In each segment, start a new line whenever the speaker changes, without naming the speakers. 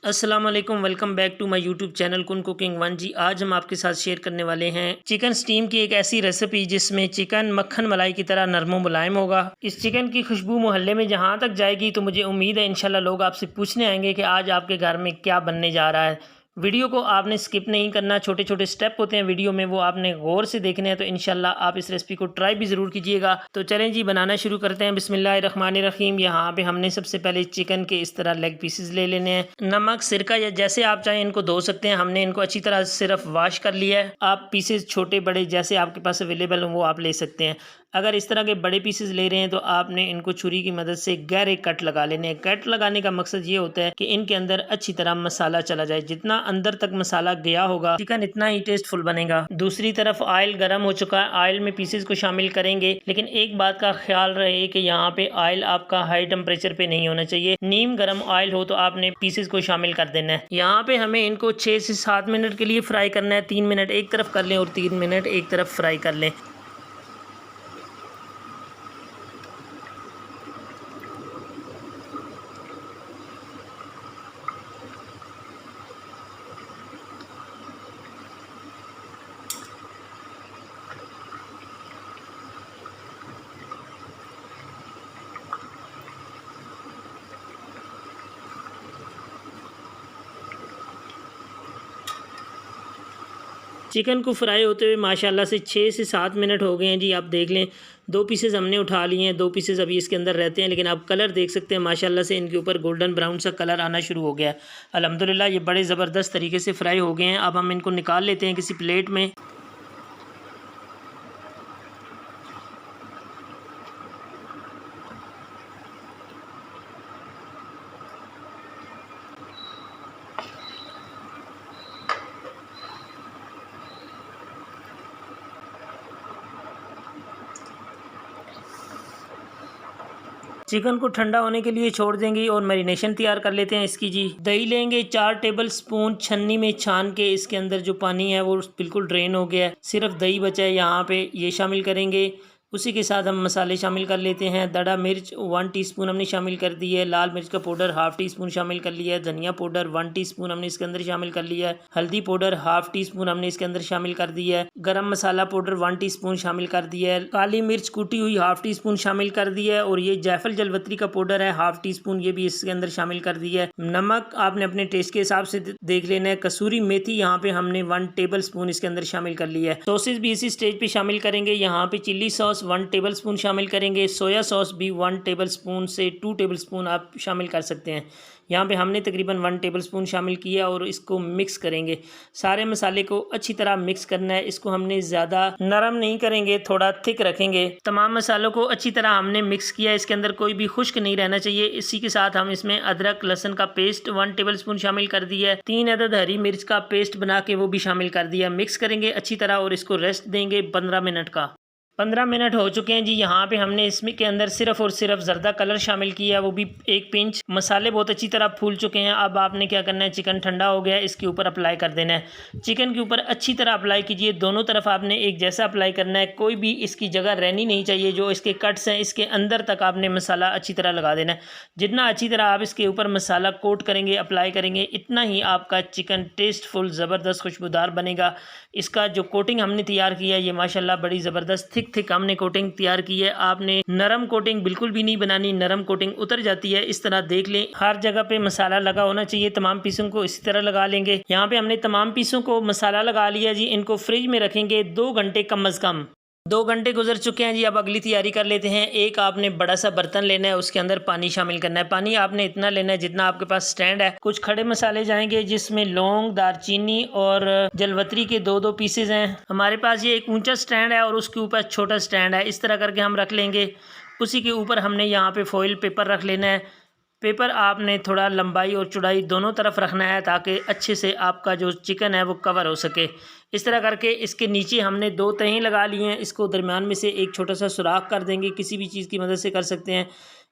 अस्सलाम वालेकुम, welcome back to my YouTube channel कुन कुकिंग वन जी। आज हम आपके साथ शेयर करने वाले हैं चिकन स्टीम की एक ऐसी रेसिपी जिसमें चिकन मक्खन मलाई की तरह नरम मुलायम होगा। इस चिकन की खुशबू मोहल्ले में जहां तक जाएगी तो मुझे उम्मीद है इंशाल्लाह लोग आपसे पूछने आएंगे कि आज आपके घर में क्या बनने जा रहा है। वीडियो को आपने स्किप नहीं करना, छोटे छोटे स्टेप होते हैं वीडियो में, वो आपने गौर से देखने हैं। तो इंशाल्लाह आप इस रेसिपी को ट्राई भी ज़रूर कीजिएगा। तो चलें जी, बनाना शुरू करते हैं। बिस्मिल्लाहिर्रहमानिर्रहीम। यहाँ पे हमने सबसे पहले चिकन के इस तरह लेग पीसेस ले लेने हैं। नमक, सिरका या जैसे आप चाहें इनको धो सकते हैं। हमने इनको अच्छी तरह सिर्फ वॉश कर लिया है। आप पीसेस छोटे बड़े जैसे आपके पास अवेलेबल हो वो आप ले सकते हैं। अगर इस तरह के बड़े पीसेस ले रहे हैं तो आपने इनको छुरी की मदद से गहरे कट लगा लेने हैं। कट लगाने का मकसद ये होता है कि इनके अंदर अच्छी तरह मसाला चला जाए। जितना अंदर तक मसाला गया होगा चिकन इतना ही टेस्टफुल बनेगा। दूसरी तरफ ऑयल गर्म हो चुका है। ऑयल में पीसेस को शामिल करेंगे, लेकिन एक बात का ख्याल रहे कि यहाँ पे ऑयल आपका हाई टेम्परेचर पे नहीं होना चाहिए। नीम गर्म ऑयल हो तो आपने पीसेस को शामिल कर देना है। यहाँ पे हमें इनको 6 से 7 मिनट के लिए फ्राई करना है। 3 मिनट एक तरफ कर लें और 3 मिनट एक तरफ फ्राई कर लें। चिकन को फ्राई होते हुए माशाल्लाह से 6 से 7 मिनट हो गए हैं जी। आप देख लें, 2 पीसेस हमने उठा लिए हैं, 2 पीसेस अभी इसके अंदर रहते हैं, लेकिन आप कलर देख सकते हैं माशाल्लाह से इनके ऊपर गोल्डन ब्राउन सा कलर आना शुरू हो गया है। अल्हम्दुलिल्लाह ये बड़े ज़बरदस्त तरीके से फ्राई हो गए हैं। अब हम इनको निकाल लेते हैं किसी प्लेट में। चिकन को ठंडा होने के लिए छोड़ देंगे और मैरिनेशन तैयार कर लेते हैं इसकी जी। दही लेंगे 4 टेबल स्पून, छन्नी में छान के इसके अंदर जो पानी है वो बिल्कुल ड्रेन हो गया है, सिर्फ दही बचा है। यहाँ पे ये शामिल करेंगे। उसी के साथ हम मसाले शामिल कर लेते हैं। दड़ा मिर्च 1 टीस्पून हमने शामिल कर दी है। लाल मिर्च का पाउडर ½ टीस्पून शामिल कर लिया है। धनिया पाउडर 1 टीस्पून हमने इसके अंदर शामिल कर लिया है। हल्दी पाउडर ½ टीस्पून हमने इसके अंदर शामिल कर दिया है। गरम मसाला पाउडर 1 टीस्पून शामिल कर दिया है। काली मिर्च कूटी हुई ½ टीस्पून शामिल कर दिया है। और ये जायफल जलवत्री का पाउडर है ½ टीस्पून, ये भी इसके अंदर शामिल कर दिया है। नमक आपने अपने टेस्ट के हिसाब से देख लेना है। कसूरी मेथी यहाँ पे हमने 1 टेबल स्पून इसके अंदर शामिल कर लिया है। सॉसेस भी इसी स्टेज पे शामिल करेंगे। यहाँ पे चिल्ली सॉस 1 टेबल स्पून शामिल करेंगे। सोया सॉस भी 1 टेबल स्पून से 2 टेबल स्पून आप शामिल कर सकते हैं। यहाँ पे हमने तकरीबन 1 टेबल स्पून शामिल किया और इसको मिक्स करेंगे। सारे मसाले को अच्छी तरह मिक्स करना है। इसको हमने ज़्यादा नरम नहीं करेंगे, थोड़ा थिक रखेंगे। तमाम मसालों को अच्छी तरह हमने मिक्स किया। इसके अंदर कोई भी खुश्क नहीं रहना चाहिए। इसी के साथ हम इसमें अदरक लहसुन का पेस्ट 1 टेबल स्पून शामिल कर दिया है। 3 अदद हरी मिर्च का पेस्ट बना के वो भी शामिल कर दिया। मिक्स करेंगे अच्छी तरह और इसको रेस्ट देंगे 15 मिनट का। 15 मिनट हो चुके हैं जी। यहाँ पे हमने इसमें के अंदर सिर्फ और सिर्फ जर्दा कलर शामिल किया है, वो भी 1 पिंच। मसाले बहुत अच्छी तरह फूल चुके हैं। अब आपने क्या करना है, चिकन ठंडा हो गया है, इसके ऊपर अप्लाई कर देना है। चिकन के ऊपर अच्छी तरह अप्लाई कीजिए। दोनों तरफ आपने एक जैसा अप्लाई करना है। कोई भी इसकी जगह रहनी नहीं चाहिए। जो इसके कट्स हैं इसके अंदर तक आपने मसाला अच्छी तरह लगा देना है। जितना अच्छी तरह आप इसके ऊपर मसाला कोट करेंगे, अप्लाई करेंगे, इतना ही आपका चिकन टेस्टफुल ज़बरदस्त खुशबूदार बनेगा। इसका जो कोटिंग हमने तैयार किया है ये माशाल्लाह बड़ी ज़बरदस्त थिक हमने कोटिंग तैयार की है। आपने नरम कोटिंग बिल्कुल भी नहीं बनानी, नरम कोटिंग उतर जाती है। इस तरह देख लें, हर जगह पे मसाला लगा होना चाहिए। तमाम पीसों को इसी तरह लगा लेंगे। यहाँ पे हमने तमाम पीसों को मसाला लगा लिया जी। इनको फ्रिज में रखेंगे 2 घंटे कम अज़ कम। 2 घंटे गुजर चुके हैं जी। अब अगली तैयारी कर लेते हैं। एक आपने बड़ा सा बर्तन लेना है, उसके अंदर पानी शामिल करना है। पानी आपने इतना लेना है जितना आपके पास स्टैंड है। कुछ खड़े मसाले जाएंगे जिसमें लौंग, दारचीनी और जलवत्री के 2-2 पीसेज हैं। हमारे पास ये एक ऊंचा स्टैंड है और उसके ऊपर छोटा स्टैंड है। इस तरह करके हम रख लेंगे। उसी के ऊपर हमने यहाँ पे फॉइल पेपर रख लेना है। पेपर आपने थोड़ा लंबाई और चौड़ाई दोनों तरफ रखना है ताकि अच्छे से आपका जो चिकन है वो कवर हो सके। इस तरह करके इसके नीचे हमने 2 तहें लगा ली हैं। इसको दरमियान में से एक छोटा सा सुराख कर देंगे, किसी भी चीज़ की मदद से कर सकते हैं।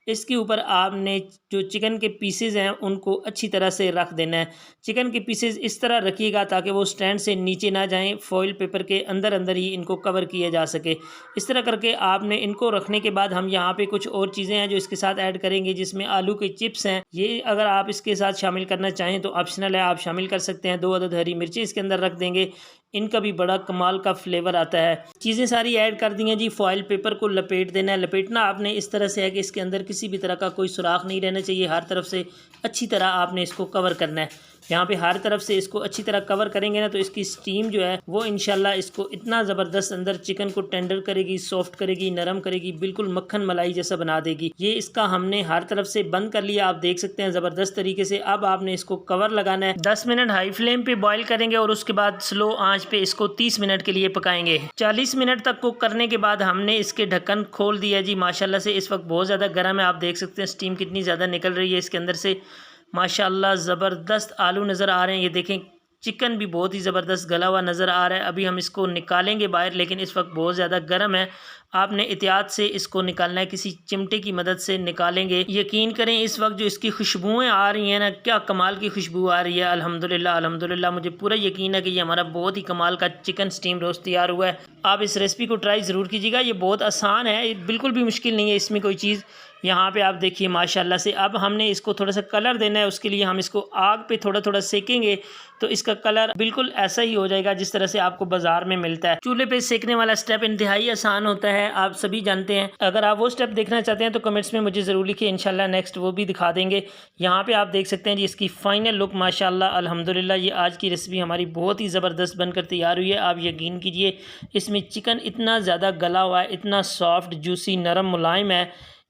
इसके ऊपर आपने जो चिकन के पीसेज हैं उनको अच्छी तरह से रख देना है। चिकन के पीसेज इस तरह रखिएगा ताकि वो स्टैंड से नीचे ना जाएं, फॉइल पेपर के अंदर अंदर ही इनको कवर किया जा सके। इस तरह करके आपने इनको रखने के बाद हम यहाँ पे कुछ और चीज़ें हैं जो इसके साथ ऐड करेंगे, जिसमें आलू के चिप्स हैं। ये अगर आप इसके साथ शामिल करना चाहें तो ऑप्शनल है, आप शामिल कर सकते हैं। 2 अदद हरी मिर्ची इसके अंदर रख देंगे, इनका भी बड़ा कमाल का फ्लेवर आता है। चीज़ें सारी ऐड कर दी हैं जी। फॉइल पेपर को लपेट देना है। लपेटना आपने इस तरह से है कि इसके अंदर किसी भी तरह का कोई सुराख नहीं रहना चाहिए। हर तरफ से अच्छी तरह आपने इसको कवर करना है। यहाँ पे हर तरफ से इसको अच्छी तरह कवर करेंगे ना तो इसकी स्टीम जो है वो इंशाल्लाह इसको इतना ज़बरदस्त अंदर चिकन को टेंडर करेगी, सॉफ्ट करेगी, नरम करेगी, बिल्कुल मक्खन मलाई जैसा बना देगी। ये इसका हमने हर तरफ से बंद कर लिया, आप देख सकते हैं ज़बरदस्त तरीके से। अब आपने इसको कवर लगाना है। 10 मिनट हाई फ्लेम पे बॉईल करेंगे और उसके बाद स्लो आंच पे इसको 30 मिनट के लिए पकाएंगे। 40 मिनट तक कुक करने के बाद हमने इसके ढक्कन खोल दिया जी। माशाल्लाह से इस वक्त बहुत ज़्यादा गर्म है, आप देख सकते हैं स्टीम कितनी ज़्यादा निकल रही है इसके अंदर से। माशाल्लाह ज़बरदस्त आलू नज़र आ रहे हैं। ये देखें चिकन भी बहुत ही ज़बरदस्त गला हुआ नज़र आ रहा है। अभी हम इसको निकालेंगे बाहर, लेकिन इस वक्त बहुत ज़्यादा गर्म है। आपने एहतियात से इसको निकालना है, किसी चिमटे की मदद से निकालेंगे। यकीन करें इस वक्त जो इसकी खुशबुएं आ रही हैं ना, क्या कमाल की खुशबू आ रही है। अल्हम्दुलिल्लाह अल्हम्दुलिल्लाह, मुझे पूरा यकीन है कि ये हमारा बहुत ही कमाल का चिकन स्टीम रोस्ट तैयार हुआ है। आप इस रेसिपी को ट्राई ज़रूर कीजिएगा, ये बहुत आसान है, ये बिल्कुल भी मुश्किल नहीं है इसमें कोई चीज़। यहाँ पे आप देखिए माशाल्लाह से। अब हमने इसको थोड़ा सा कलर देना है, उसके लिए हम इसको आग पे थोड़ा थोड़ा सेकेंगे तो इसका कलर बिल्कुल ऐसा ही हो जाएगा जिस तरह से आपको बाजार में मिलता है। चूल्हे पे सेकने वाला स्टेप इंतहाई आसान होता है, आप सभी जानते हैं। अगर आप वो स्टेप देखना चाहते हैं तो कमेंट्स में मुझे ज़रूर लिखिए, इंशाल्लाह नेक्स्ट वो भी दिखा देंगे। यहाँ पे आप देख सकते हैं जी इसकी फाइनल लुक माशाल्लाह अल्हम्दुलिल्लाह। ये आज की रेसिपी हमारी बहुत ही ज़बरदस्त बनकर तैयार हुई है। आप यकीन कीजिए इसमें चिकन इतना ज़्यादा गला हुआ है, इतना सॉफ्ट जूसी नरम मुलायम है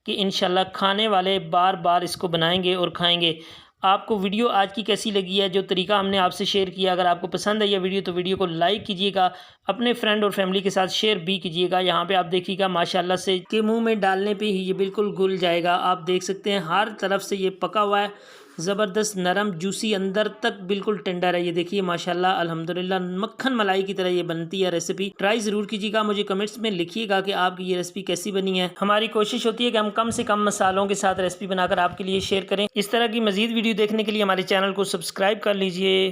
कि इंशाल्लाह खाने वाले बार बार इसको बनाएंगे और खाएंगे। आपको वीडियो आज की कैसी लगी है, जो तरीका हमने आपसे शेयर किया, अगर आपको पसंद आई है वीडियो तो वीडियो को लाइक कीजिएगा, अपने फ्रेंड और फैमिली के साथ शेयर भी कीजिएगा। यहाँ पे आप देखिएगा माशाल्लाह से कि मुंह में डालने पे ही ये बिल्कुल घुल जाएगा। आप देख सकते हैं हर तरफ से ये पका हुआ है, ज़बरदस्त नरम जूसी, अंदर तक बिल्कुल टेंडर है। ये देखिए माशाल्लाह अल्हम्दुलिल्लाह, मक्खन मलाई की तरह ये बनती है रेसिपी। ट्राई ज़रूर कीजिएगा, मुझे कमेंट्स में लिखिएगा कि आपकी ये रेसिपी कैसी बनी है। हमारी कोशिश होती है कि हम कम से कम मसालों के साथ रेसिपी बनाकर आपके लिए शेयर करें। इस तरह की मज़ीद वीडियो देखने के लिए हमारे चैनल को सब्सक्राइब कर लीजिए।